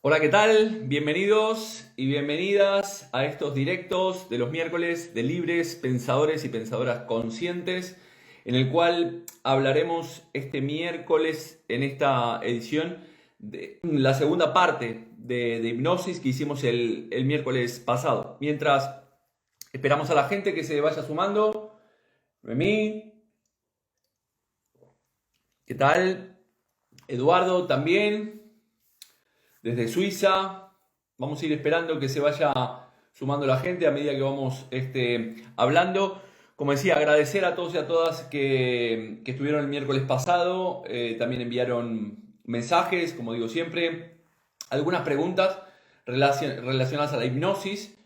Hola, ¿qué tal? Bienvenidos y bienvenidas a estos directos de los miércoles de Libres Pensadores y Pensadoras Conscientes, en el cual hablaremos este miércoles en esta edición de la segunda parte de hipnosis que hicimos el miércoles pasado. Mientras esperamos a la gente que se vaya sumando. Noemí, ¿qué tal? Eduardo también, desde Suiza. Vamos a ir esperando que se vaya sumando la gente a medida que vamos hablando. Como decía, agradecer a todos y a todas que estuvieron el miércoles pasado. También enviaron mensajes, como digo siempre, algunas preguntas relacionadas a la hipnosis.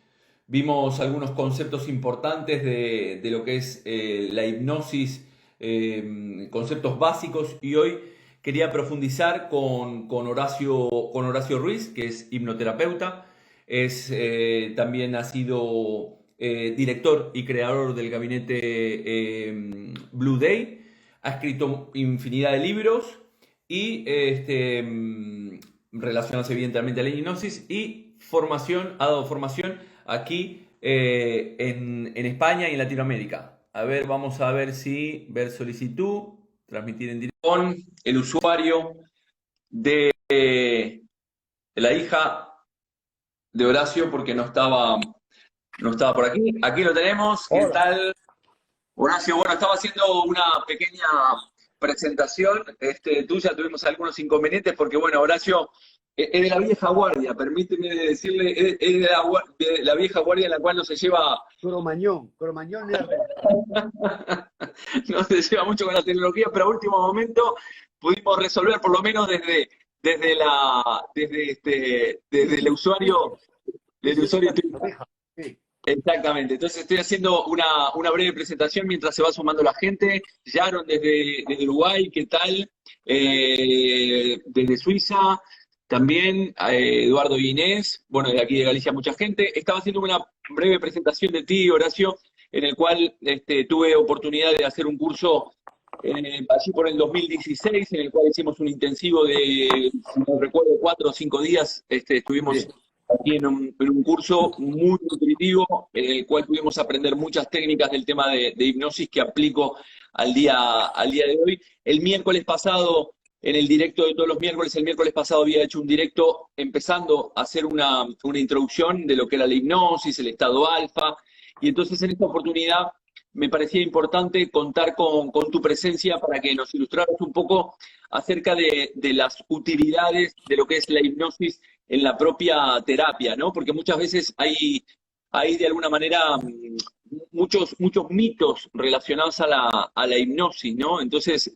Vimos algunos conceptos importantes de lo que es la hipnosis, conceptos básicos, y hoy quería profundizar con Horacio Ruiz, que es hipnoterapeuta. También ha sido director y creador del gabinete Blue Day. Ha escrito infinidad de libros y relacionados evidentemente a la hipnosis y formación, ha dado formación aquí en España y en Latinoamérica. A ver, vamos a ver si ver solicitud, transmitir en directo con el usuario de la hija de Horacio, porque no estaba por aquí. Aquí lo tenemos. ¿Qué Hola. tal, Horacio? Bueno, estaba haciendo una pequeña presentación tuya. Tuvimos algunos inconvenientes porque, bueno, Horacio es de la vieja guardia, permíteme decirle, es de la vieja guardia en la cual no se lleva, Cromañón neerlandés. no se lleva mucho con la tecnología, pero a último momento pudimos resolver, por lo menos desde Sí, el sí, usuario. la vieja. Sí. Exactamente, entonces estoy haciendo una breve presentación mientras se va sumando la gente. Yaron desde Uruguay, ¿qué tal? Desde Suiza, también Eduardo y Inés, bueno, de aquí de Galicia mucha gente. Estaba haciendo una breve presentación de ti, Horacio, en el cual tuve oportunidad de hacer un curso allí por el 2016, en el cual hicimos un intensivo de, si no recuerdo, 4 o 5 días. Estuvimos Sí. aquí en un curso muy nutritivo, en el cual pudimos aprender muchas técnicas del tema de hipnosis que aplico al día de hoy. El miércoles pasado, en el directo de todos los miércoles, el miércoles pasado había hecho un directo empezando a hacer una introducción de lo que era la hipnosis, el estado alfa, y entonces en esta oportunidad me parecía importante contar con tu presencia para que nos ilustraras un poco acerca de las utilidades de lo que es la hipnosis en la propia terapia, ¿no? Porque muchas veces hay de alguna manera muchos mitos relacionados a la hipnosis, ¿no? Entonces,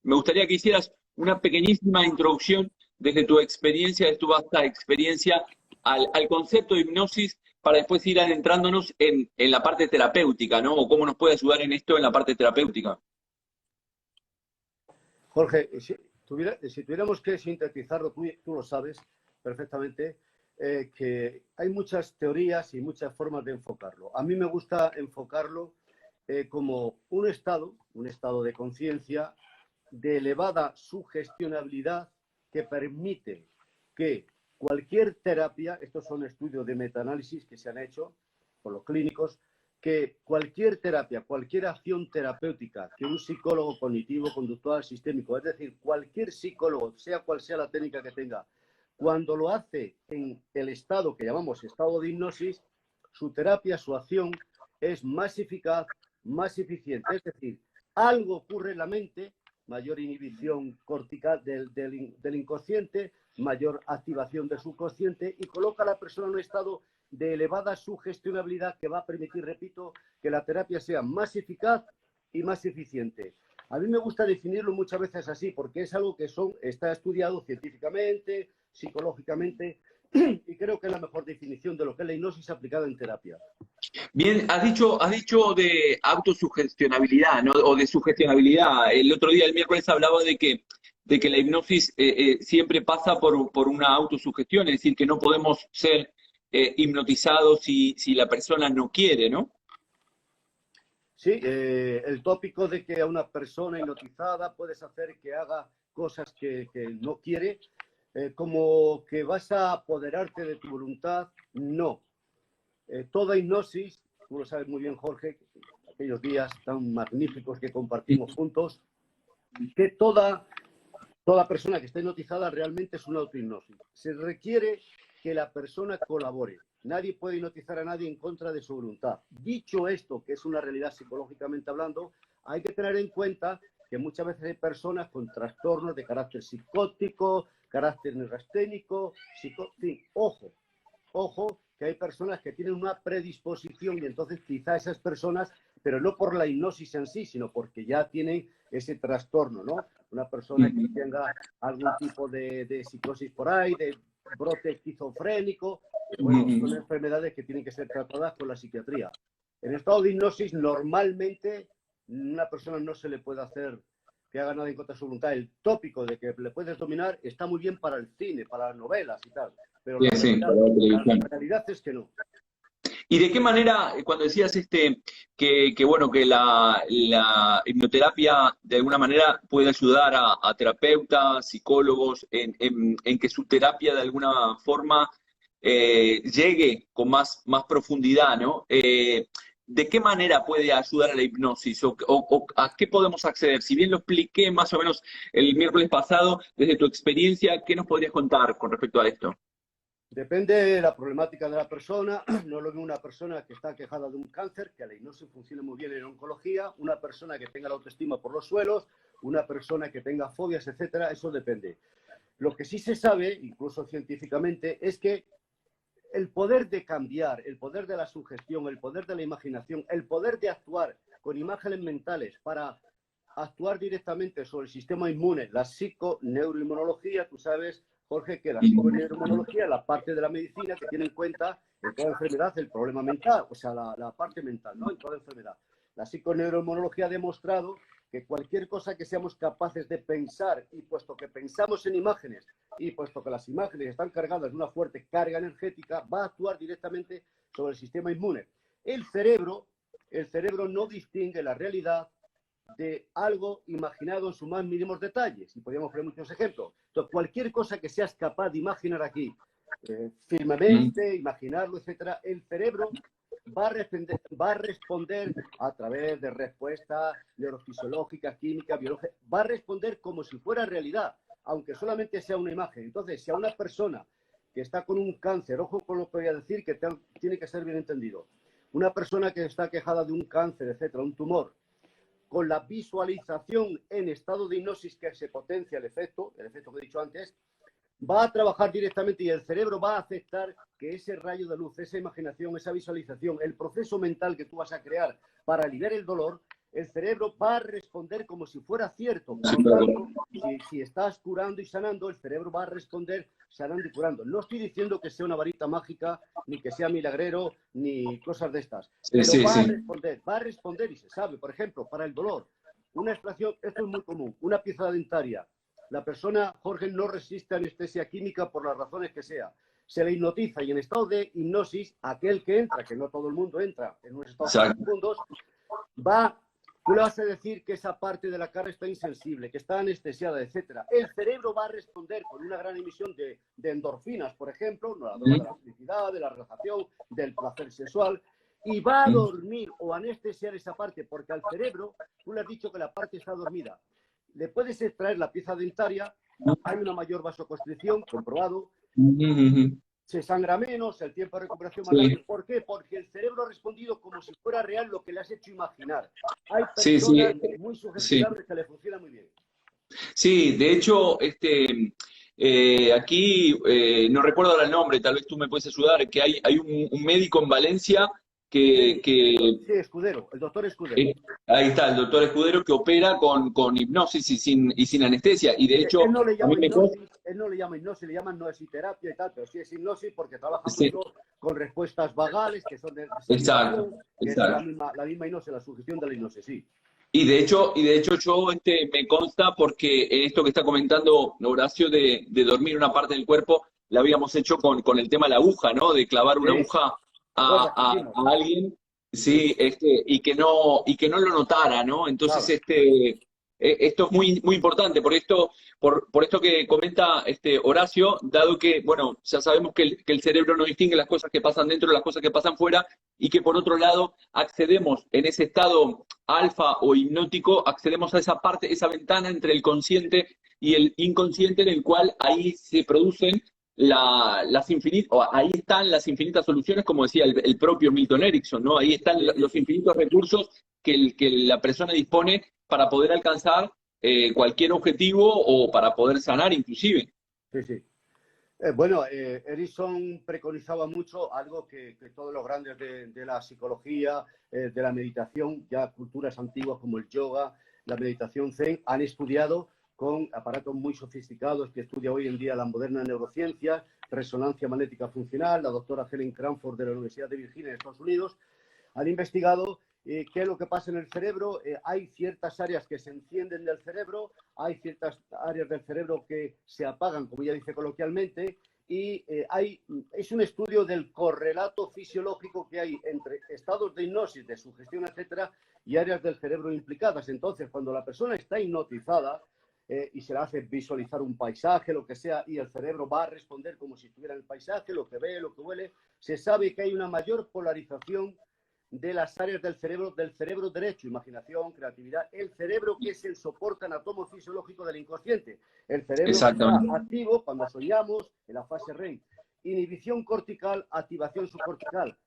me gustaría que hicieras una pequeñísima introducción desde tu experiencia, de tu vasta experiencia, al concepto de hipnosis, para después ir adentrándonos en la parte terapéutica, ¿no? O cómo nos puede ayudar en esto en la parte terapéutica. Jorge, si tuviéramos que sintetizarlo, tú lo sabes perfectamente, que hay muchas teorías y muchas formas de enfocarlo. A mí me gusta enfocarlo como un estado de conciencia de elevada sugestionabilidad que permite que cualquier terapia, estos son estudios de metaanálisis que se han hecho por los clínicos, que cualquier terapia, cualquier acción terapéutica que un psicólogo cognitivo, conductual, sistémico, es decir, cualquier psicólogo, sea cual sea la técnica que tenga, cuando lo hace en el estado que llamamos estado de hipnosis, su terapia, su acción es más eficaz, más eficiente. Es decir, algo ocurre en la mente, mayor inhibición cortical del inconsciente, mayor activación del subconsciente y coloca a la persona en un estado de elevada sugestionabilidad que va a permitir, repito, que la terapia sea más eficaz y más eficiente. A mí me gusta definirlo muchas veces así porque es algo que está estudiado científicamente, psicológicamente, y creo que es la mejor definición de lo que es la hipnosis aplicada en terapia. Bien, has dicho de autosugestionabilidad, ¿no? O de sugestionabilidad. El otro día, el miércoles, hablaba de que la hipnosis siempre pasa por una autosugestión, es decir, que no podemos ser hipnotizados si la persona no quiere, ¿no? Sí, el tópico de que a una persona hipnotizada puedes hacer que haga cosas que no quiere. como que vas a apoderarte de tu voluntad, no. Toda hipnosis, tú lo sabes muy bien, Jorge, aquellos días tan magníficos que compartimos juntos, que toda persona que está hipnotizada realmente es una autohipnosis. Se requiere que la persona colabore. Nadie puede hipnotizar a nadie en contra de su voluntad. Dicho esto, que es una realidad psicológicamente hablando, hay que tener en cuenta que muchas veces hay personas con trastornos de carácter psicótico, carácter neurasténico, en fin, ojo, que hay personas que tienen una predisposición y entonces quizá esas personas, pero no por la hipnosis en sí, sino porque ya tienen ese trastorno, ¿no? Una persona que tenga algún tipo de psicosis por ahí, de brote esquizofrénico, bueno, son enfermedades que tienen que ser tratadas con la psiquiatría. En estado de hipnosis, normalmente, una persona no se le puede hacer que haga nada en contra de su voluntad. El tópico de que le puedes dominar está muy bien para el cine, para las novelas y tal, pero la realidad es que no. ¿Y de qué manera, cuando decías bueno, que la hipnoterapia de alguna manera puede ayudar a terapeutas, psicólogos, en que su terapia de alguna forma llegue con más profundidad, ¿no? ¿De qué manera puede ayudar a la hipnosis o a qué podemos acceder? Si bien lo expliqué más o menos el miércoles pasado, desde tu experiencia, ¿qué nos podrías contar con respecto a esto? Depende de la problemática de la persona. No es lo mismo una persona que está quejada de un cáncer, que la hipnosis funciona muy bien en oncología, una persona que tenga la autoestima por los suelos, una persona que tenga fobias, etcétera. Eso depende. Lo que sí se sabe, incluso científicamente, es que el poder de cambiar, el poder de la sugestión, el poder de la imaginación, el poder de actuar con imágenes mentales para actuar directamente sobre el sistema inmune, la psiconeuroinmunología, tú sabes, Jorge, que la psiconeuroinmunología es la parte de la medicina que tiene en cuenta en toda enfermedad el problema mental, o sea, la parte mental, ¿no? En toda enfermedad. La psiconeuroinmunología ha demostrado que cualquier cosa que seamos capaces de pensar, y puesto que pensamos en imágenes, y puesto que las imágenes están cargadas de una fuerte carga energética, va a actuar directamente sobre el sistema inmune. El cerebro no distingue la realidad de algo imaginado en sus más mínimos detalles. Y podríamos poner muchos ejemplos. Entonces, cualquier cosa que seas capaz de imaginar aquí, firmemente, imaginarlo, etcétera, el cerebro va a responder a través de respuestas neurofisiológicas, químicas, biológicas, va a responder como si fuera realidad, aunque solamente sea una imagen. Entonces, si a una persona que está con un cáncer, ojo con lo que voy a decir, que tiene que ser bien entendido, una persona que está quejada de un cáncer, etcétera, un tumor, con la visualización en estado de hipnosis que se potencia el efecto que he dicho antes, va a trabajar directamente y el cerebro va a aceptar que ese rayo de luz, esa imaginación, esa visualización, el proceso mental que tú vas a crear para aliviar el dolor, el cerebro va a responder como si fuera cierto. Por lo tanto, si estás curando y sanando, el cerebro va a responder sanando y curando. No estoy diciendo que sea una varita mágica, ni que sea milagrero, ni cosas de estas. Pero va a responder y se sabe. Por ejemplo, para el dolor, una extracción, esto es muy común, una pieza dentaria. La persona, Jorge, no resiste anestesia química por las razones que sea. Se le hipnotiza y en estado de hipnosis, aquel que entra, que no todo el mundo entra en unos estados profundos, tú le vas a decir que esa parte de la cara está insensible, que está anestesiada, etcétera. El cerebro va a responder con una gran emisión de endorfinas, por ejemplo, de la felicidad, de la relajación, del placer sexual, y va a dormir o anestesiar esa parte, porque al cerebro, tú le has dicho que la parte está dormida. Le puedes extraer la pieza dentaria, hay una mayor vasoconstricción, comprobado, se sangra menos, el tiempo de recuperación más rápido. ¿Por qué? Porque el cerebro ha respondido como si fuera real lo que le has hecho imaginar. Hay personas muy sugestionables que le funciona muy bien. Sí, de hecho, aquí, no recuerdo ahora el nombre, tal vez tú me puedes ayudar, que hay un médico en Valencia Sí, Escudero, el doctor Escudero. Ahí está, el doctor Escudero que opera con hipnosis y sin anestesia. Y de hecho, él no le llama hipnosis, le llama noesiterapia y tal, pero sí es hipnosis porque trabaja mucho con respuestas vagales, que son de exacto. Es la misma hipnosis, la sugestión de la hipnosis, sí. Y de hecho yo me consta porque esto que está comentando Horacio de dormir una parte del cuerpo, la habíamos hecho con el tema de la aguja, ¿no? De clavar una aguja a alguien, sí, y que no lo notara, ¿no? Entonces, claro. esto es muy importante, por esto que comenta Horacio, dado que, bueno, ya sabemos que el cerebro no distingue las cosas que pasan dentro de las cosas que pasan fuera, y que por otro lado accedemos en ese estado alfa o hipnótico, accedemos a esa parte, esa ventana entre el consciente y el inconsciente, en el cual ahí se producen ahí están las infinitas soluciones, como decía el propio Milton Erickson, ¿no? Ahí están los infinitos recursos que la persona dispone para poder alcanzar cualquier objetivo o para poder sanar inclusive. Sí, sí. Bueno, Erickson preconizaba mucho algo que todos los grandes de la psicología, de la meditación, ya culturas antiguas como el yoga, la meditación zen, han estudiado con aparatos muy sofisticados que estudia hoy en día la moderna neurociencia, resonancia magnética funcional, la doctora Helen Cranford de la Universidad de Virginia en Estados Unidos. Han investigado qué es lo que pasa en el cerebro. Hay ciertas áreas que se encienden del cerebro, hay ciertas áreas del cerebro que se apagan, como ya dice coloquialmente, y es un estudio del correlato fisiológico que hay entre estados de hipnosis, de sugestión, etcétera, y áreas del cerebro implicadas. Entonces, cuando la persona está hipnotizada y se le hace visualizar un paisaje, lo que sea, y el cerebro va a responder como si estuviera en el paisaje, lo que ve, lo que huele, se sabe que hay una mayor polarización de las áreas del cerebro derecho, imaginación, creatividad, el cerebro que es el soporte anatomofisiológico del inconsciente, el cerebro que está activo cuando soñamos en la fase REM, inhibición cortical, activación subcortical.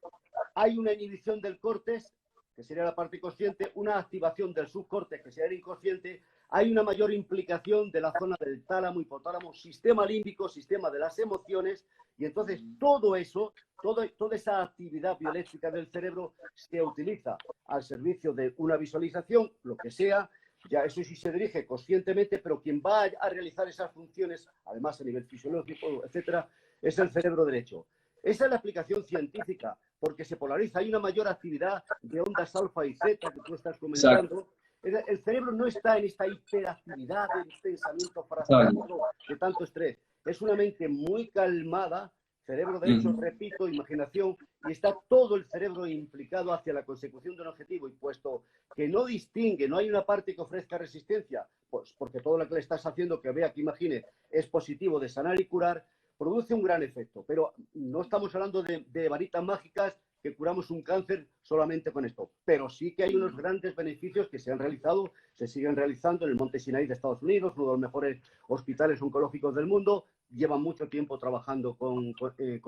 Hay una inhibición del córtex, que sería la parte consciente, una activación del subcórtex, que sería el inconsciente, hay una mayor implicación de la zona del tálamo, hipotálamo, sistema límbico, sistema de las emociones, y entonces todo eso, toda esa actividad bioeléctrica del cerebro se utiliza al servicio de una visualización, lo que sea, ya eso sí se dirige conscientemente, pero quien va a realizar esas funciones, además a nivel fisiológico, etcétera, es el cerebro derecho. Esa es la aplicación científica, porque se polariza, hay una mayor actividad de ondas alfa y zeta que tú estás comentando. Exacto. El cerebro no está en esta hiperactividad del pensamiento fraccionado de tanto estrés. Es una mente muy calmada, cerebro derecho, repito, imaginación, y está todo el cerebro implicado hacia la consecución de un objetivo. Y puesto que no distingue, no hay una parte que ofrezca resistencia, pues porque todo lo que le estás haciendo, que vea, que imagine, es positivo de sanar y curar, produce un gran efecto. Pero no estamos hablando de varitas mágicas que curamos un cáncer solamente con esto, pero sí que hay unos grandes beneficios que se han realizado, se siguen realizando en el Monte Sinai de Estados Unidos, uno de los mejores hospitales oncológicos del mundo, llevan mucho tiempo trabajando con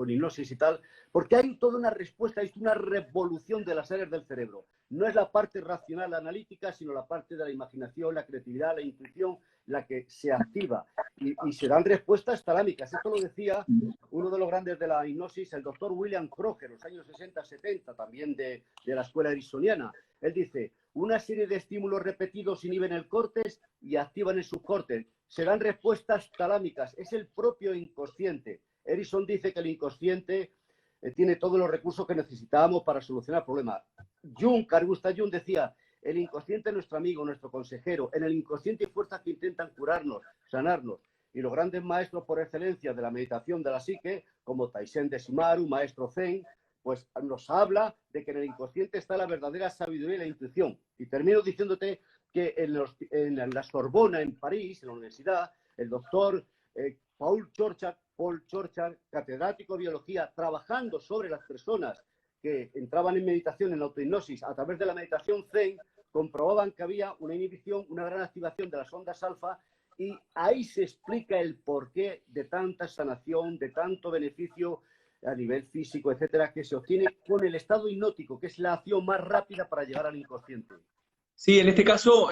hipnosis y tal, porque hay toda una respuesta, hay una revolución de las áreas del cerebro. No es la parte racional analítica, sino la parte de la imaginación, la creatividad, la intuición, la que se activa y se dan respuestas talámicas. Esto lo decía uno de los grandes de la hipnosis, el doctor William Kroger, en los años 60-70, también de la escuela ericksoniana. Él dice, una serie de estímulos repetidos inhiben el córtex y activan el subcórtex. Se dan respuestas talámicas. Es el propio inconsciente. Erickson dice que el inconsciente tiene todos los recursos que necesitamos para solucionar problemas. Carl Gustav Jung decía, el inconsciente es nuestro amigo, nuestro consejero. En el inconsciente hay fuerzas que intentan curarnos, sanarnos. Y los grandes maestros por excelencia de la meditación de la psique, como Taisen de Shimaru, maestro Zen, pues nos habla de que en el inconsciente está la verdadera sabiduría y la intuición. Y termino diciéndote que en la Sorbona, en París, en la universidad, el doctor Paul Chorchard, catedrático de biología, trabajando sobre las personas que entraban en meditación, en autohipnosis, a través de la meditación Zen, comprobaban que había una inhibición, una gran activación de las ondas alfa, y ahí se explica el porqué de tanta sanación, de tanto beneficio a nivel físico, etcétera, que se obtiene con el estado hipnótico, que es la acción más rápida para llegar al inconsciente. Sí, en este caso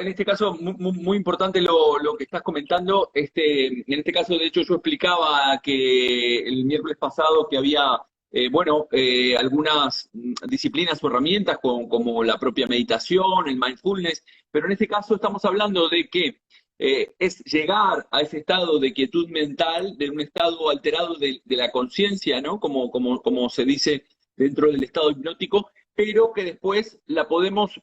muy importante lo que estás comentando. En este caso, de hecho, yo explicaba que el miércoles pasado que había, algunas disciplinas o herramientas como la propia meditación, el mindfulness, pero en este caso estamos hablando de que es llegar a ese estado de quietud mental, de un estado alterado de la conciencia, ¿no? Como se dice dentro del estado hipnótico, pero que después podemos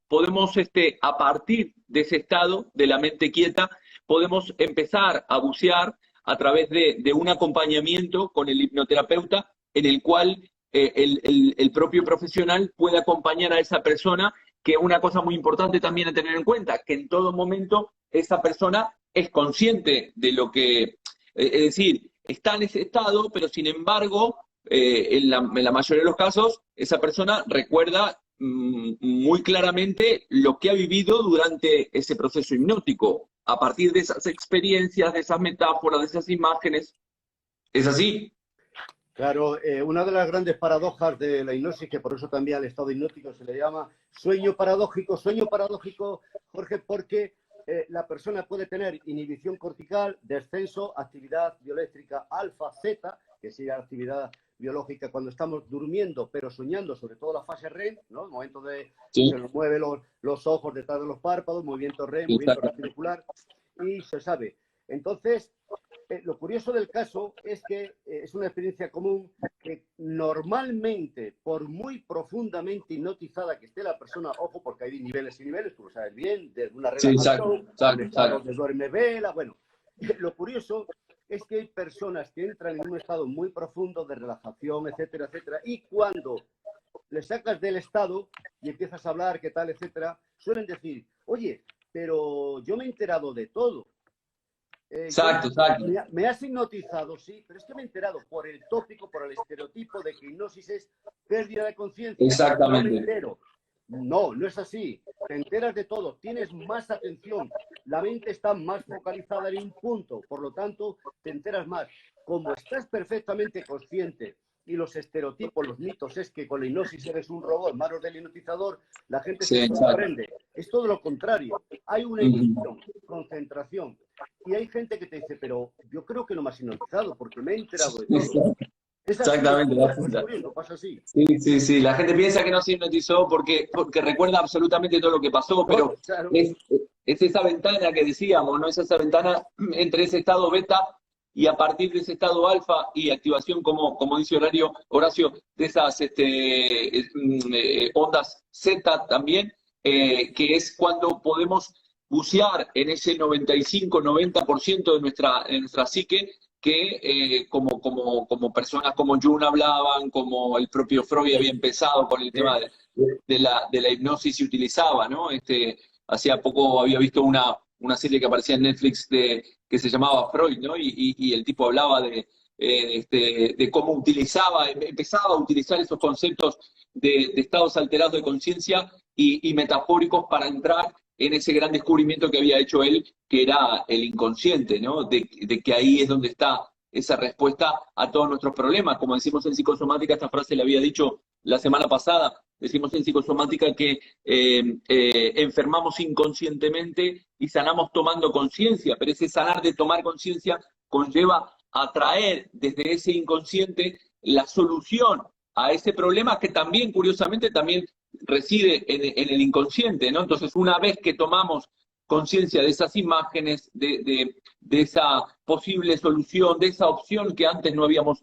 a partir de ese estado de la mente quieta, podemos empezar a bucear a través de un acompañamiento con el hipnoterapeuta, en el cual el propio profesional puede acompañar a esa persona que una cosa muy importante también a tener en cuenta, que en todo momento esa persona es consciente de lo que, es decir, está en ese estado, pero sin embargo, en la mayoría de los casos, esa persona recuerda muy claramente lo que ha vivido durante ese proceso hipnótico, a partir de esas experiencias, de esas metáforas, de esas imágenes. ¿Es así? Claro, una de las grandes paradojas de la hipnosis, que por eso también al estado hipnótico se le llama sueño paradójico, Jorge, porque la persona puede tener inhibición cortical, descenso, actividad bioeléctrica alfa, zeta, que sería la actividad biológica cuando estamos durmiendo, pero soñando, sobre todo la fase REM, ¿no? El momento de Sí, se nos mueven los ojos detrás de los párpados, movimiento REM, movimiento exacto. reticular, y se sabe. Entonces, lo curioso del caso es que es una experiencia común que normalmente, por muy profundamente hipnotizada que esté la persona, ojo, porque hay niveles y niveles, tú lo sabes bien, de una Sí, exacto, relajación, un exacto, estado exacto. de duerme vela, bueno, lo curioso es que hay personas que entran en un estado muy profundo de relajación, etcétera, etcétera, y cuando le sacas del estado y empiezas a hablar, qué tal, etcétera, suelen decir, oye, pero yo me he enterado de todo. Exacto, exacto. Me has hipnotizado, sí, pero es que me he enterado por el tópico, por el estereotipo de que hipnosis es pérdida de conciencia. No me Exactamente. entero. No, no es así. Te enteras de todo, tienes más atención, la mente está más focalizada en un punto, por lo tanto, te enteras más. Como estás perfectamente consciente y los estereotipos, los mitos, es que con la hipnosis eres un robot en manos del hipnotizador, la gente Sí, se exacto. sorprende. Es todo lo contrario. Hay una Ujú. emisión, concentración. Y hay gente que te dice, pero yo creo que no me has hipnotizado porque me he enterado de todo. Es así, Exactamente. es curioso, pasa así. Sí, sí, sí. La gente piensa que no se hipnotizó porque recuerda absolutamente todo lo que pasó, Todo, pero claro. es, es esa ventana que decíamos, ¿no? Es esa ventana entre ese estado beta y a partir de ese estado alfa y activación, como dice Horacio, de esas ondas Z también, que es cuando podemos bucear en ese 95-90% de nuestra psique que como personas como Jung hablaban, como el propio Freud había empezado con el tema Es, de la hipnosis y utilizaba, ¿no? Hacía poco había visto una serie que aparecía en Netflix que se llamaba Freud, ¿no? Y el tipo hablaba de cómo utilizaba, empezaba a utilizar esos conceptos de estados alterados de conciencia y metafóricos para entrar en ese gran descubrimiento que había hecho él, que era el inconsciente, ¿no? De que ahí es donde está esa respuesta a todos nuestros problemas. Como decimos en psicosomática, esta frase la había dicho la semana pasada, decimos en psicosomática que enfermamos inconscientemente y sanamos tomando conciencia, pero ese sanar de tomar conciencia conlleva a traer desde ese inconsciente la solución a ese problema que también, curiosamente, también reside en el inconsciente, ¿no? Entonces, una vez que tomamos conciencia de esas imágenes, de esa posible solución, de esa opción que antes no habíamos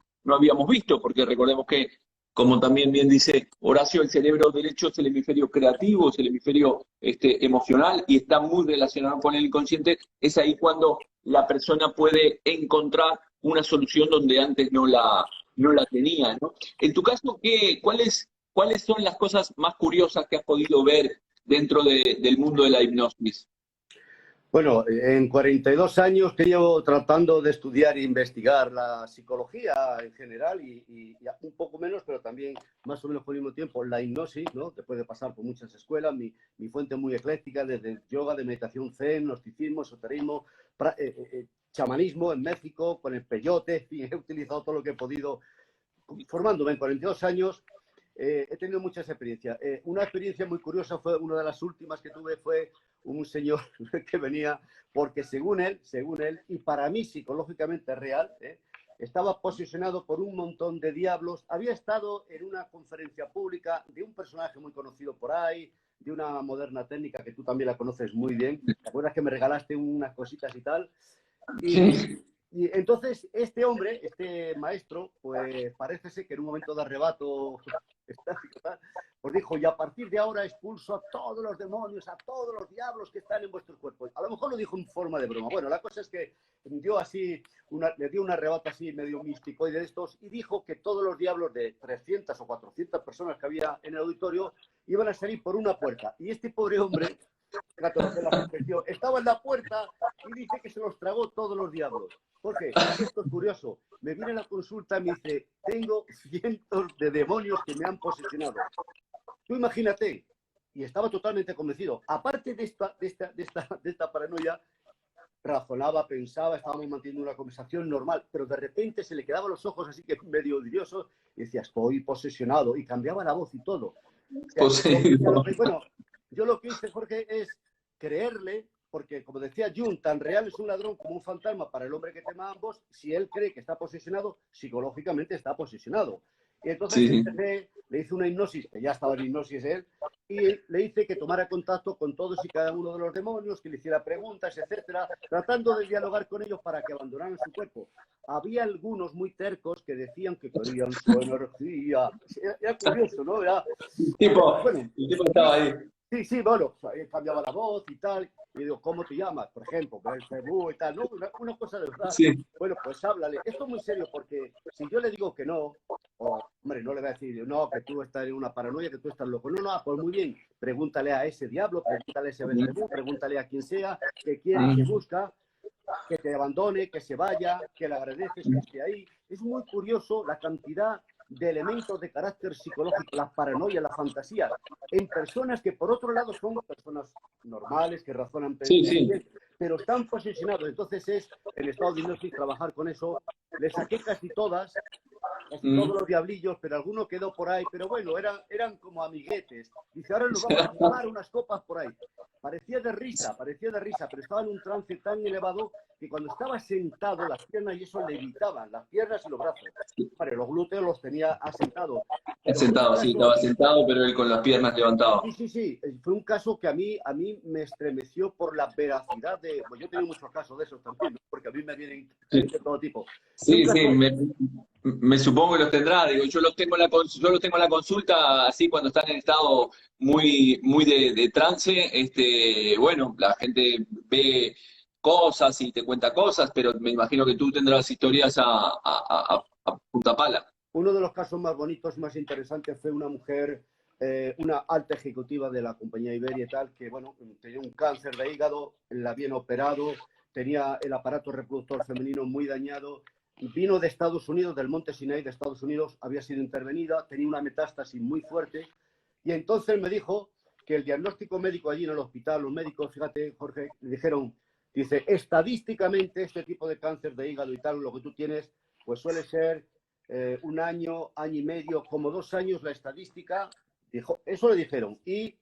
visto, porque recordemos que, como también bien dice Horacio, el cerebro derecho es el hemisferio creativo, es el hemisferio emocional y está muy relacionado con el inconsciente, es ahí cuando la persona puede encontrar una solución donde antes no la tenía, ¿no? En tu caso, ¿cuáles son las cosas más curiosas que has podido ver dentro del mundo de la hipnosis? bueno, en 42 años que llevo tratando de estudiar e investigar la psicología en general y un poco menos, pero también más o menos por el mismo tiempo la hipnosis, ¿no? Después de pasar por muchas escuelas, mi fuente muy ecléctica, desde yoga, de meditación zen, gnosticismo, esoterismo, chamanismo en México, con el peyote, en fin, he utilizado todo lo que he podido formándome en 42 años. He tenido muchas experiencias. Una experiencia muy curiosa fue, una de las últimas que tuve fue un señor que venía, porque según él, y para mí psicológicamente real, estaba posicionado por un montón de diablos. Había estado en una conferencia pública de un personaje muy conocido por ahí, de una moderna técnica que tú también la conoces muy bien. ¿Te acuerdas que me regalaste unas cositas y tal? Y, Sí. y entonces este hombre, este maestro, pues parece ser que en un momento de arrebato pues dijo, y a partir de ahora expulso a todos los demonios, a todos los diablos que están en vuestros cuerpos. A lo mejor lo dijo en forma de broma. Bueno, la cosa es que dio así, le dio un arrebato así medio místico y de estos, y dijo que todos los diablos de 300 o 400 personas que había en el auditorio iban a salir por una puerta. Y este pobre hombre, estaba en la puerta y dice que se los tragó todos los diablos. Porque esto es curioso. Me viene a la consulta y me dice, tengo cientos de demonios que me han posesionado. Tú imagínate, y estaba totalmente convencido. Aparte de esta paranoia, razonaba, pensaba, estábamos manteniendo una conversación normal, pero de repente se le quedaban los ojos así que medio odiosos y decía, estoy posesionado, y cambiaba la voz y todo. Bueno, yo lo que hice, Jorge, es creerle, porque como decía Jung, tan real es un ladrón como un fantasma para el hombre que tema a ambos. Si él cree que está posesionado, psicológicamente está posesionado. Y entonces le hice una hipnosis, que ya estaba en hipnosis él, y le hice que tomara contacto con todos y cada uno de los demonios, que le hiciera preguntas, etcétera, tratando de dialogar con ellos para que abandonaran su cuerpo. Había algunos muy tercos que decían que querían su energía. Era curioso, ¿no? El tipo estaba ahí. Sí, bueno, cambiaba la voz y tal. Y digo, ¿cómo te llamas? Por ejemplo, Belcebú y tal, ¿no? Una cosa de verdad. Sí. Bueno, pues háblale. Esto es muy serio porque si yo le digo que no, hombre, no le voy a decir, no, que tú estás en una paranoia, que tú estás loco. No, pues muy bien. Pregúntale a ese diablo, pregúntale a ese Belcebú, pregúntale a quien sea, que quiere, que busca, que te abandone, que se vaya, que le agradeces que esté ahí. Es muy curioso la cantidad de elementos de carácter psicológico, la paranoia, la fantasía, en personas que por otro lado son personas normales, que razonan, pero están posesionados. Entonces es el estado de hipnosis, trabajar con eso. Le saqué casi todos los diablillos, pero alguno quedó por ahí, pero bueno, eran como amiguetes. Dice, ahora nos vamos a tomar unas copas por ahí. Parecía de risa, pero estaba en un trance tan elevado que cuando estaba sentado, las piernas y eso le evitaban, las piernas y los brazos. Vale, los glúteos los tenía asentados. Estaba sentado, pero él con las piernas levantadas. Sí. Fue un caso que a mí me estremeció por la veracidad de... Pues yo he tenido muchos casos de esos también, ¿no? Porque a mí me vienen de todo tipo. Sí, me supongo que los tendrá. Digo, yo los tengo en la consulta así cuando están en estado muy de trance. Bueno, la gente ve cosas y te cuenta cosas, pero me imagino que tú tendrás historias a punta pala. Uno de los casos más bonitos, más interesantes, fue una mujer, una alta ejecutiva de la compañía Iberia y tal, que bueno, tenía un cáncer de hígado, la habían operado, tenía el aparato reproductor femenino muy dañado, vino de Estados Unidos, del Monte Sinai de Estados Unidos, había sido intervenida, tenía una metástasis muy fuerte, y entonces me dijo que el diagnóstico médico allí en el hospital, los médicos, fíjate, Jorge, le dijeron, dice, estadísticamente este tipo de cáncer de hígado y tal, lo que tú tienes, pues suele ser un año, año y medio, como 2 años la estadística, dijo, eso le dijeron. Y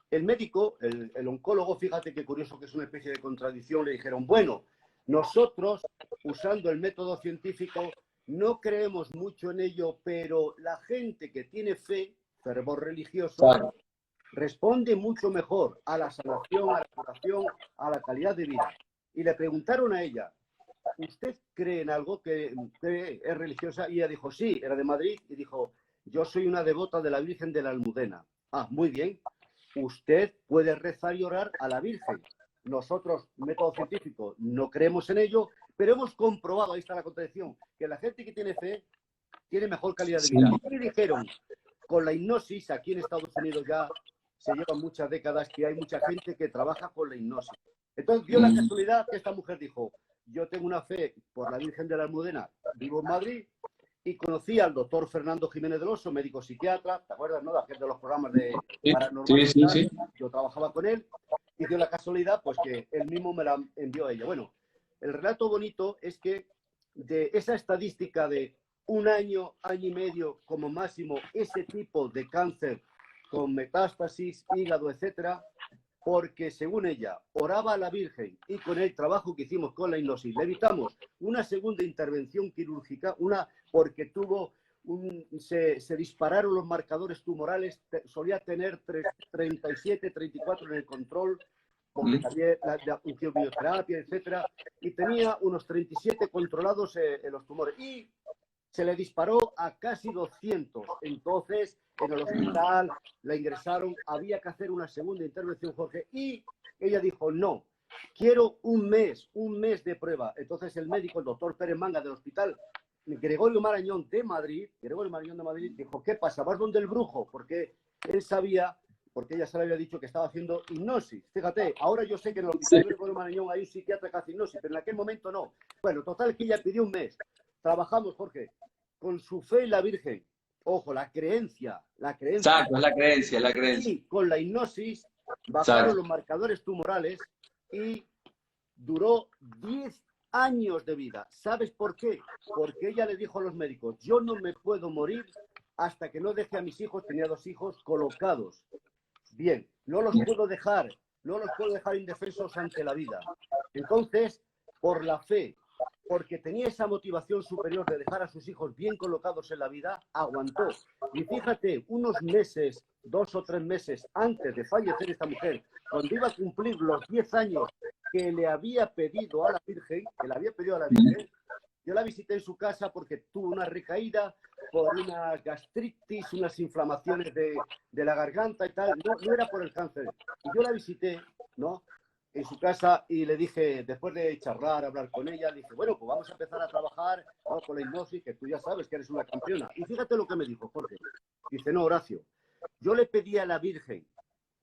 el médico, el oncólogo, fíjate qué curioso que es una especie de contradicción, le dijeron, bueno, nosotros, usando el método científico, no creemos mucho en ello, pero la gente que tiene fe, fervor religioso, responde mucho mejor a la sanación, a la curación, a la calidad de vida. Y le preguntaron a ella, ¿usted cree en algo que es religiosa? Y ella dijo, sí, era de Madrid, y dijo, yo soy una devota de la Virgen de la Almudena. Ah, muy bien. Usted puede rezar y orar a la Virgen. Nosotros, método científico, no creemos en ello, pero hemos comprobado, ahí está la contradicción, que la gente que tiene fe tiene mejor calidad de vida. Y dijeron, con la hipnosis, aquí en Estados Unidos ya se llevan muchas décadas que hay mucha gente que trabaja con la hipnosis. Entonces dio la casualidad que esta mujer dijo, yo tengo una fe por la Virgen de la Almudena, vivo en Madrid, y conocí al doctor Fernando Jiménez del Oso, médico psiquiatra, ¿te acuerdas, no? De los programas de paranormal. Sí. Yo trabajaba con él, y dio la casualidad pues que él mismo me la envió a ella. Bueno, el relato bonito es que de esa estadística de 1 año, año y medio como máximo, ese tipo de cáncer con metástasis, hígado, etcétera, porque según ella oraba a la Virgen y con el trabajo que hicimos con la hipnosis le evitamos una segunda intervención quirúrgica, porque se dispararon los marcadores tumorales, solía tener 37, 34 en el control, porque también la quimioterapia, etcétera, y tenía unos 37 controlados en los tumores. Y se le disparó a casi 200. Entonces, en el hospital la ingresaron, había que hacer una segunda intervención, Jorge, y ella dijo, no, quiero un mes de prueba. Entonces el médico, el doctor Pérez Manga del hospital Gregorio Marañón de Madrid, dijo, ¿qué pasa? ¿Vas donde el brujo? Porque él sabía, porque ella se le había dicho que estaba haciendo hipnosis. Fíjate, ahora yo sé que en el hospital Gregorio Marañón hay un psiquiatra que hace hipnosis, pero en aquel momento no. Bueno, total que ella pidió un mes. Trabajamos, Jorge, con su fe en la Virgen. Ojo, la creencia. Exacto, es la creencia, es la creencia. Y con la hipnosis bajaron los marcadores tumorales y duró 10 años de vida. ¿Sabes por qué? Porque ella le dijo a los médicos, yo no me puedo morir hasta que no deje a mis hijos, tenía 2 hijos colocados. Bien, no los puedo dejar indefensos ante la vida. Entonces, por la fe, porque tenía esa motivación superior de dejar a sus hijos bien colocados en la vida, aguantó. Y fíjate, unos meses, 2 o 3 meses antes de fallecer esta mujer, cuando iba a cumplir los 10 años que le había pedido a la Virgen, yo la visité en su casa porque tuvo una recaída por una gastritis, unas inflamaciones de la garganta y tal. No era por el cáncer. Y yo la visité, ¿no?, en su casa y le dije, después de charlar, hablar con ella, le dije, bueno, pues vamos a empezar a trabajar, ¿no?, con la hipnosis, que tú ya sabes que eres una campeona. Y fíjate lo que me dijo, Jorge. Dice, no, Horacio, yo le pedí a la Virgen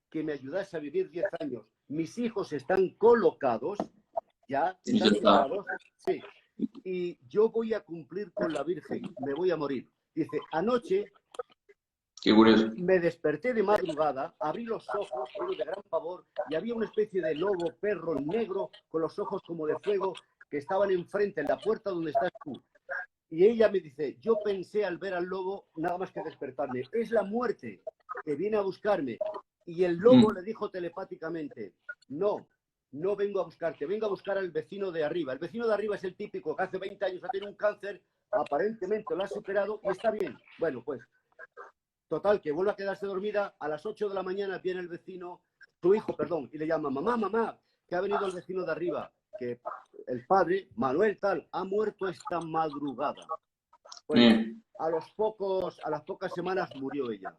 que me ayudase a vivir 10 años. Mis hijos están colocados, ya, están colocados, sí, y yo voy a cumplir con la Virgen, me voy a morir. Dice, anoche qué curioso, me desperté de madrugada, abrí los ojos, lleno de gran pavor, y había una especie de lobo, perro negro, con los ojos como de fuego, que estaban enfrente, en la puerta donde estás tú. Y ella me dice, yo pensé al ver al lobo, nada más que despertarme, es la muerte que viene a buscarme. Y el lobo le dijo telepáticamente, no vengo a buscarte, vengo a buscar al vecino de arriba. El vecino de arriba es el típico que hace 20 años ha tenido un cáncer, aparentemente lo ha superado y está bien. Bueno, pues, total, que vuelve a quedarse dormida, a las 8 de la mañana viene el vecino, tu hijo, perdón, y le llama, mamá, que ha venido el vecino de arriba, que el padre, Manuel tal, ha muerto esta madrugada. Bueno, a las pocas semanas murió ella.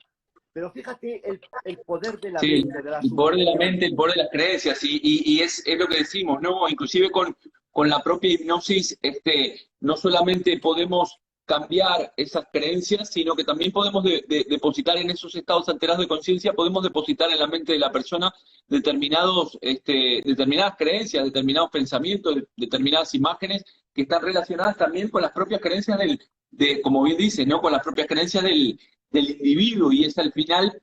Pero fíjate el poder de la mente, de la el poder de la mente, el poder de las creencias, y es lo que decimos, ¿no? Inclusive con la propia hipnosis, no solamente podemos cambiar esas creencias, sino que también podemos depositar en esos estados alterados de conciencia, podemos depositar en la mente de la persona determinadas creencias, determinados pensamientos, determinadas imágenes que están relacionadas también con las propias creencias como bien dice, ¿no? Con las propias creencias del individuo, y es al final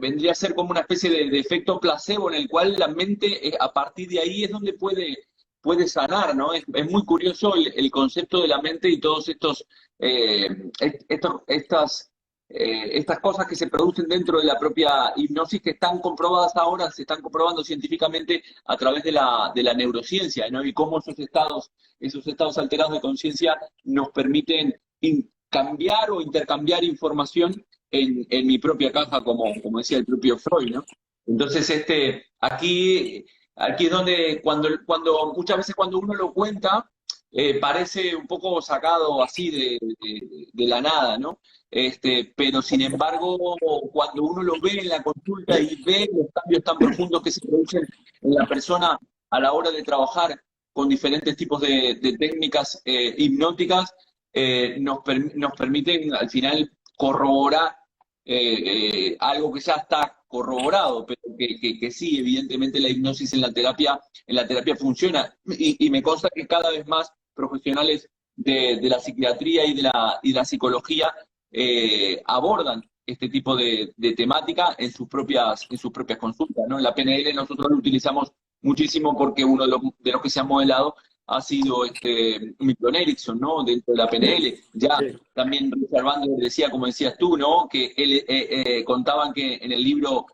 vendría a ser como una especie de efecto placebo en el cual la mente a partir de ahí es donde puede sanar, ¿no? Es muy curioso el concepto de la mente y todos estas cosas que se producen dentro de la propia hipnosis, que están comprobadas ahora, se están comprobando científicamente a través de la neurociencia, ¿no? Y cómo esos estados alterados de conciencia nos permiten cambiar o intercambiar información en mi propia caja, como decía el propio Freud, ¿no? Entonces, aquí es donde, cuando muchas veces cuando uno lo cuenta, parece un poco sacado así de la nada, ¿no? Pero sin embargo, cuando uno lo ve en la consulta y ve los cambios tan profundos que se producen en la persona a la hora de trabajar con diferentes tipos de técnicas hipnóticas, nos permiten al final corroborar algo que ya está corroborado, pero que sí, evidentemente la hipnosis en la terapia funciona, y me consta que cada vez más profesionales de la psiquiatría y de la psicología abordan este tipo de temática en sus propias consultas, ¿no? En la PNL nosotros lo utilizamos muchísimo porque uno de los que se ha modelado ha sido Milton Erickson, ¿no? Dentro de la PNL. Ya también Richard Bandler decía, como decías tú, ¿no? Que él contaban que en el libro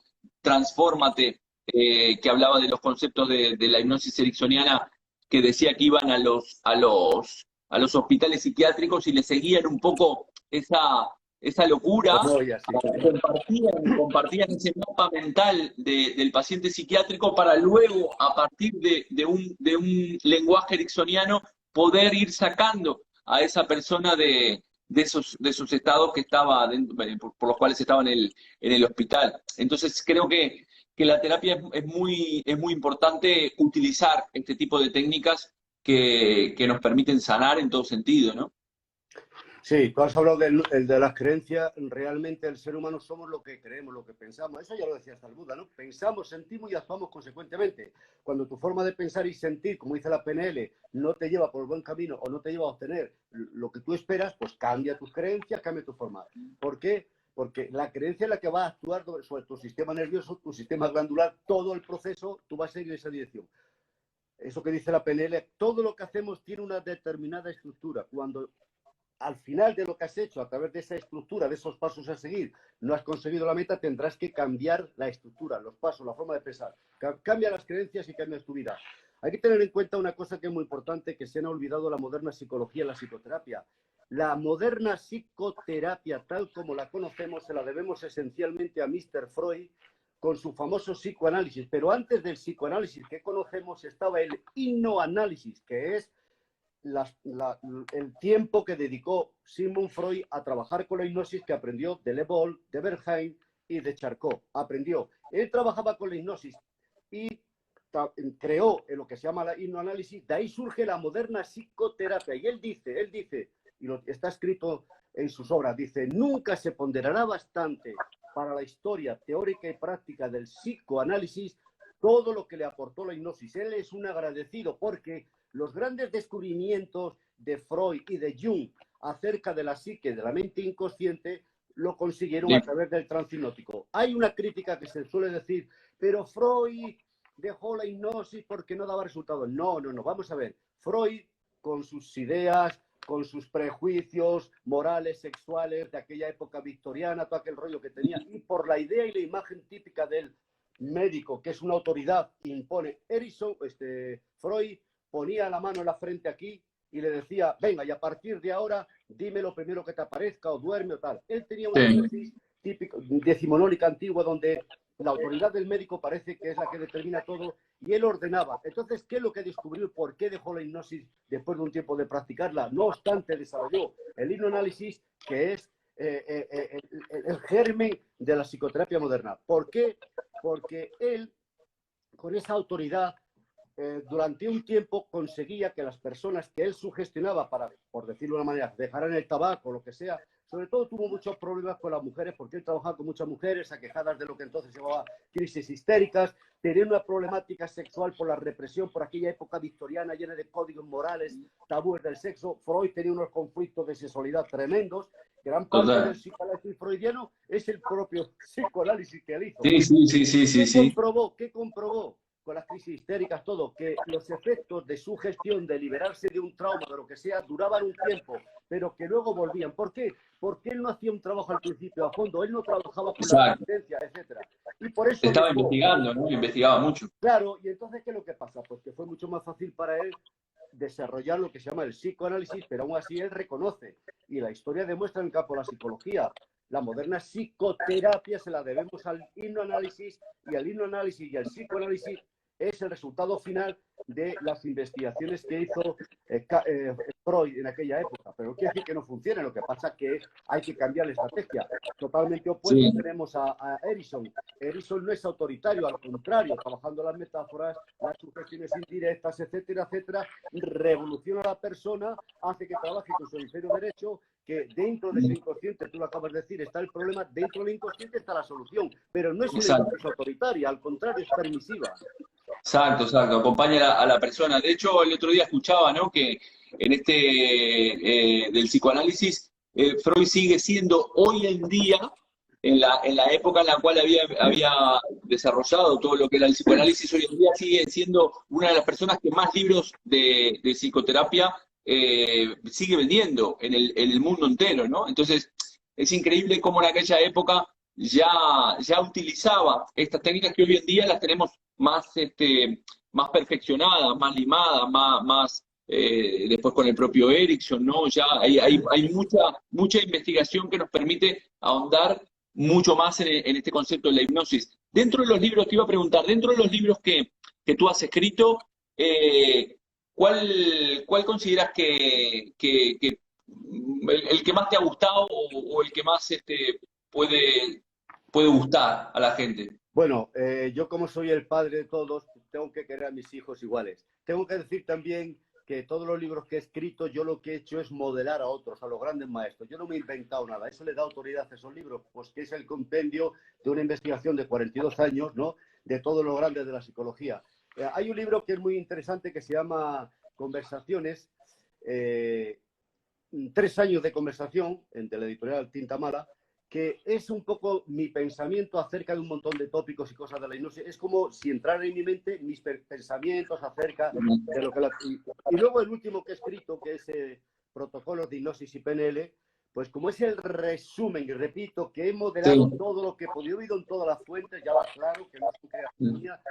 Transfórmate, que hablaba de los conceptos de la hipnosis ericksoniana, que decía que iban a los hospitales psiquiátricos y le seguían un poco esa locura, compartían ese mapa mental del paciente psiquiátrico para luego, a partir de un lenguaje ericksoniano, poder ir sacando a esa persona de esos estados que estaba por los cuales estaba en el hospital. Entonces creo que la terapia es muy importante utilizar este tipo de técnicas que nos permiten sanar en todo sentido, ¿no? Sí, tú has hablado de las creencias. Realmente el ser humano somos lo que creemos, lo que pensamos. Eso ya lo decía hasta el Buda, ¿no? Pensamos, sentimos y actuamos consecuentemente. Cuando tu forma de pensar y sentir, como dice la PNL, no te lleva por el buen camino o no te lleva a obtener lo que tú esperas, pues cambia tus creencias, cambia tu forma. ¿Por qué? Porque la creencia es la que va a actuar sobre tu sistema nervioso, tu sistema glandular, todo el proceso, tú vas a seguir esa dirección. Eso que dice la PNL, todo lo que hacemos tiene una determinada estructura. Cuando al final de lo que has hecho, a través de esa estructura, de esos pasos a seguir, no has conseguido la meta, tendrás que cambiar la estructura, los pasos, la forma de pensar. Cambia las creencias y cambias tu vida. Hay que tener en cuenta una cosa que es muy importante, que se han olvidado la moderna psicología, la psicoterapia. La moderna psicoterapia, tal como la conocemos, se la debemos esencialmente a Mr. Freud, con su famoso psicoanálisis. Pero antes del psicoanálisis que conocemos estaba el hipnoanálisis, que es el tiempo que dedicó Sigmund Freud a trabajar con la hipnosis que aprendió de Le Bon, de Bernheim y de Charcot. Aprendió. Él trabajaba con la hipnosis y creó en lo que se llama la hipnoanálisis. De ahí surge la moderna psicoterapia. Y él dice, y está escrito en sus obras, dice, nunca se ponderará bastante para la historia teórica y práctica del psicoanálisis todo lo que le aportó la hipnosis. Él es un agradecido porque los grandes descubrimientos de Freud y de Jung acerca de la psique, de la mente inconsciente, lo consiguieron a través del trance hipnótico. Hay una crítica que se suele decir, pero Freud dejó la hipnosis porque no daba resultados. No, vamos a ver. Freud, con sus ideas, con sus prejuicios morales, sexuales de aquella época victoriana, todo aquel rollo que tenía, y por la idea y la imagen típica del médico, que es una autoridad que impone. Freud ponía la mano en la frente aquí y le decía, venga, y a partir de ahora dime lo primero que te aparezca o duerme o tal. Él tenía una hipnosis típica, decimonónica antigua, donde la autoridad del médico parece que es la que determina todo y él ordenaba. Entonces, ¿qué es lo que descubrió? ¿Por qué dejó la hipnosis después de un tiempo de practicarla? No obstante, desarrolló el hipnoanálisis, que es el germen de la psicoterapia moderna. ¿Por qué? Porque él, con esa autoridad, durante un tiempo conseguía que las personas que él sugestionaba para, por decirlo de una manera, dejaran el tabaco o lo que sea, sobre todo tuvo muchos problemas con las mujeres porque él trabajaba con muchas mujeres aquejadas de lo que entonces se llamaba crisis histéricas, tenía una problemática sexual por la represión, por aquella época victoriana llena de códigos morales, tabúes del sexo. Freud tenía unos conflictos de sexualidad tremendos. Gran parte del psicoanálisis freudiano es el propio psicoanálisis que él hizo. Sí. ¿Qué comprobó? Con las crisis histéricas, todo, que los efectos de su gestión, de liberarse de un trauma, de lo que sea, duraban un tiempo, pero que luego volvían. ¿Por qué? Porque él no hacía un trabajo al principio a fondo, él no trabajaba con la resistencia, etcétera. Y por eso estaba investigando, ¿no? Investigaba mucho. Claro, y entonces, ¿qué es lo que pasa? Pues que fue mucho más fácil para él desarrollar lo que se llama el psicoanálisis, pero aún así él reconoce, y la historia demuestra en el campo de la psicología, la moderna psicoterapia se la debemos al hipnoanálisis, y el hipnoanálisis y el psicoanálisis es el resultado final de las investigaciones que hizo Freud en aquella época. Pero no quiere decir que no funcione, lo que pasa es que hay que cambiar la estrategia. Totalmente opuesto tenemos a Erickson. Erickson no es autoritario, al contrario, trabajando las metáforas, las sugestiones indirectas, etcétera, etcétera, revoluciona a la persona, hace que trabaje con su hemisferio derecho, que dentro de su inconsciente, tú lo acabas de decir, está el problema, dentro del inconsciente está la solución, pero no es una hipnosis autoritaria, al contrario, es permisiva. Exacto, acompaña a la persona. De hecho, el otro día escuchaba, ¿no?, que en del psicoanálisis, Freud sigue siendo hoy en día, en la época en la cual había desarrollado todo lo que era el psicoanálisis, hoy en día sigue siendo una de las personas que más libros de psicoterapia sigue vendiendo en el mundo entero, ¿no? Entonces, es increíble cómo en aquella época ya utilizaba estas técnicas que hoy en día las tenemos más perfeccionadas, más limadas, más después con el propio Erickson, ¿no? Ya hay mucha investigación que nos permite ahondar mucho más en este concepto de la hipnosis. Dentro de los libros, te iba a preguntar, dentro de los libros que tú has escrito, ¿cuál consideras que el que más te ha gustado o el que más puede, puede gustar a la gente? Bueno, yo como soy el padre de todos, tengo que querer a mis hijos iguales. Tengo que decir también que todos los libros que he escrito, yo lo que he hecho es modelar a otros, a los grandes maestros. Yo no me he inventado nada. Eso le da autoridad a esos libros, pues que es el compendio de una investigación de 42 años, ¿no? De todos los grandes de la psicología. Hay un libro que es muy interesante que se llama Conversaciones, 3 años de conversación, entre la editorial Tinta Mala, que es un poco mi pensamiento acerca de un montón de tópicos y cosas de la hipnosis. Es como si entrara en mi mente mis pensamientos acerca de lo que y luego el último que he escrito, que es Protocolos de Hipnosis y PNL, pues como es el resumen, y repito, que he modelado Sí. todo lo que he podido, he oído en todas las fuentes, ya va claro que no es creación mía.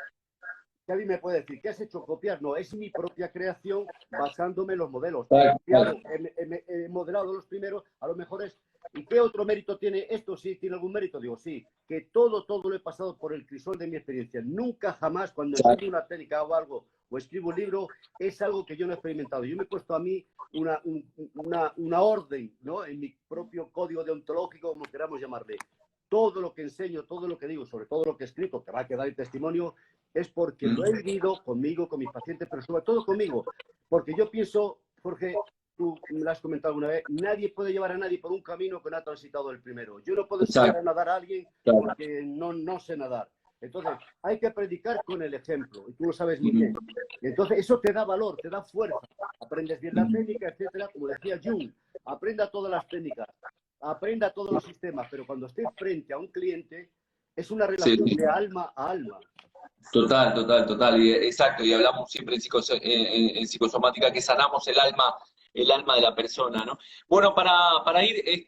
Alguien me puede decir, ¿qué has hecho? Copiar. No, es mi propia creación basándome en los modelos. He copiado, he modelado los primeros, a lo mejor es. ¿Y qué otro mérito tiene esto? ¿Sí tiene algún mérito? Digo, sí, que todo lo he pasado por el crisol de mi experiencia. Nunca jamás, cuando enseño una técnica o algo, o escribo un libro, es algo que yo no he experimentado. Yo me he puesto a mí una orden, ¿no? En mi propio código deontológico, como queramos llamarle. Todo lo que enseño, todo lo que digo, sobre todo lo que he escrito, que va a quedar en testimonio, es porque lo he vivido conmigo, con mis pacientes, pero sobre todo conmigo. Porque yo pienso, Jorge, tú me lo has comentado alguna vez, nadie puede llevar a nadie por un camino que no ha transitado el primero. Yo no puedo enseñar Exacto, a nadar a alguien claro. porque no sé nadar. Entonces, hay que predicar con el ejemplo, y tú lo sabes muy bien. Entonces, eso te da valor, te da fuerza. Aprendes bien la técnica, etcétera. Como decía Jung, aprenda todas las técnicas, aprenda todos los sistemas, pero cuando estés frente a un cliente, es una Sí, relación de alma a alma. total, total, total. Y, exacto, y hablamos siempre en psicosomática que sanamos el alma de la persona, ¿no? Bueno, para ir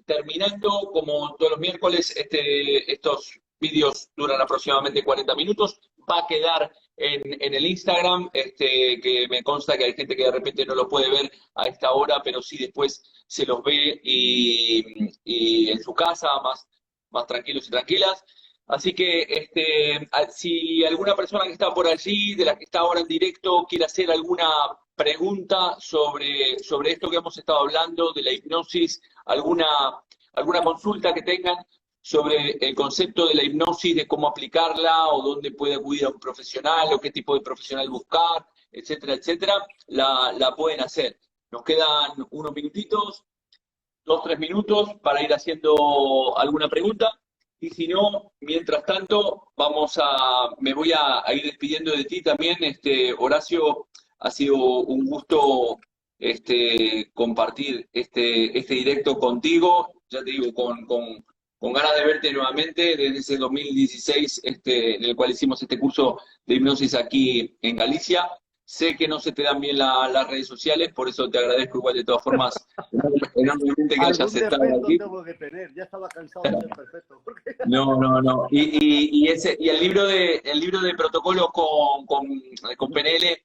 terminando, como todos los miércoles, estos vídeos duran aproximadamente 40 minutos. Va a quedar en el Instagram, que me consta que hay gente que de repente no lo puede ver a esta hora, pero sí después se los ve y en su casa, más tranquilos y tranquilas. Así que si alguna persona que está por allí, de la que está ahora en directo, quiere hacer alguna pregunta sobre esto que hemos estado hablando, de la hipnosis, alguna consulta que tengan sobre el concepto de la hipnosis, de cómo aplicarla o dónde puede acudir a un profesional o qué tipo de profesional buscar, etcétera, etcétera, la pueden hacer. Nos quedan unos minutitos, 2, 3 minutos para ir haciendo alguna pregunta. Y si no, mientras tanto, me voy a ir despidiendo de ti también, Horacio. Ha sido un gusto compartir este directo contigo. Ya te digo, con ganas de verte nuevamente desde ese 2016, en el cual hicimos este curso de hipnosis aquí en Galicia. Sé que no se te dan bien las redes sociales, por eso te agradezco igual de todas formas enormemente que hayas Algún estado defecto aquí. tengo que tener. Ya estaba cansado de ser perfecto. No, no, no. Y el libro de protocolo con PNL,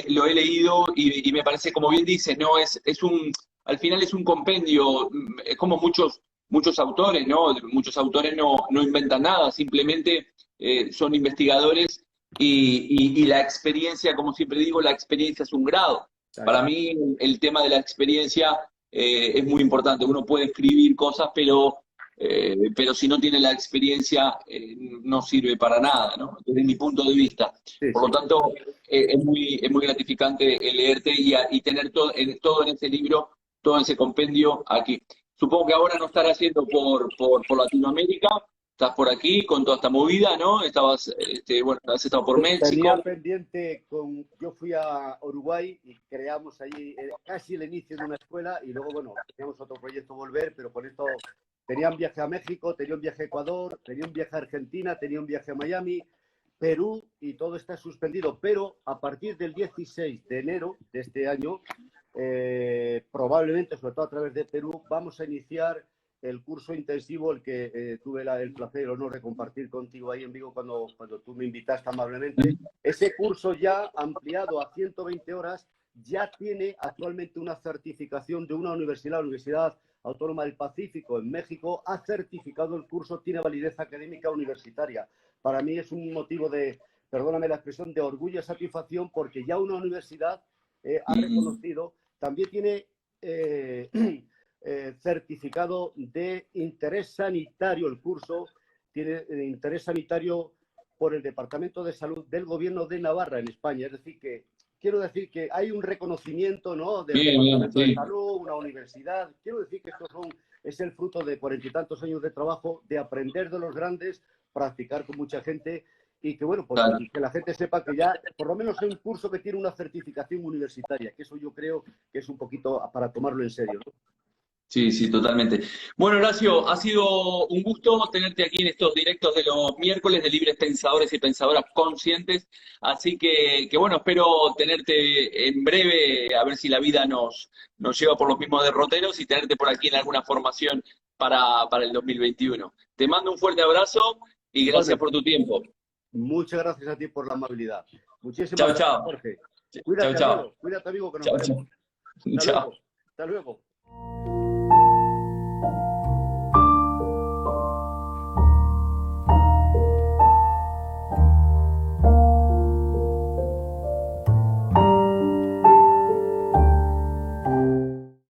lo he leído y me parece, como bien dices, ¿no? Al final es un compendio, es como muchos autores, ¿no? Muchos autores no inventan nada, simplemente son investigadores y la experiencia, como siempre digo, la experiencia es un grado. Para mí el tema de la experiencia es muy importante. Uno puede escribir cosas, pero si no tiene la experiencia, no sirve para nada, ¿no? Desde mi punto de vista. Sí, Por lo sí. tanto, es muy gratificante leerte y tener todo en ese libro, todo en ese compendio aquí. Supongo que ahora no estarás haciendo por Latinoamérica, estás por aquí con toda esta movida, ¿no? Bueno, has estado por Tenía México. pendiente yo fui a Uruguay y creamos allí casi el inicio de una escuela y luego, bueno, teníamos otro proyecto volver, pero con esto tenía un viaje a México, tenía un viaje a Ecuador, tenía un viaje a Argentina, tenía un viaje a Miami, Perú y todo está suspendido. Pero a partir del 16 de enero de este año, probablemente, sobre todo a través de Perú, vamos a iniciar el curso intensivo, el que tuve el placer y el honor de compartir contigo ahí en Vigo cuando tú me invitaste amablemente. Ese curso ya ampliado a 120 horas ya tiene actualmente una certificación de una universidad, la Universidad Autónoma del Pacífico en México, ha certificado el curso, tiene validez académica universitaria. Para mí es un motivo de perdóname la expresión, de orgullo y satisfacción, porque ya una universidad ha reconocido, también tiene certificado de interés sanitario el curso, tiene interés sanitario por el Departamento de Salud del Gobierno de Navarra en España. Es decir, que quiero decir que hay un reconocimiento, ¿no?, del Departamento de Salud, una universidad. Quiero decir que es el fruto de 40 y tantos años de trabajo, de aprender de los grandes, practicar con mucha gente y que, bueno, pues que la gente sepa que ya por lo menos es un curso que tiene una certificación universitaria, que eso yo creo que es un poquito para tomarlo en serio, ¿no? Sí, sí, totalmente. Bueno, Horacio, ha sido un gusto tenerte aquí en estos directos de los miércoles de Libres Pensadores y Pensadoras Conscientes. Así que bueno, espero tenerte en breve, a ver si la vida nos lleva por los mismos derroteros y tenerte por aquí en alguna formación para el 2021. Te mando un fuerte abrazo y gracias por tu tiempo. Muchas gracias a ti por la amabilidad. Muchísimas Chao, gracias, chao. Jorge. Chao, Cuídate, chao. amigo. Cuídate, amigo, que nos Chao, vemos. chao. Chao. Hasta luego. Hasta luego.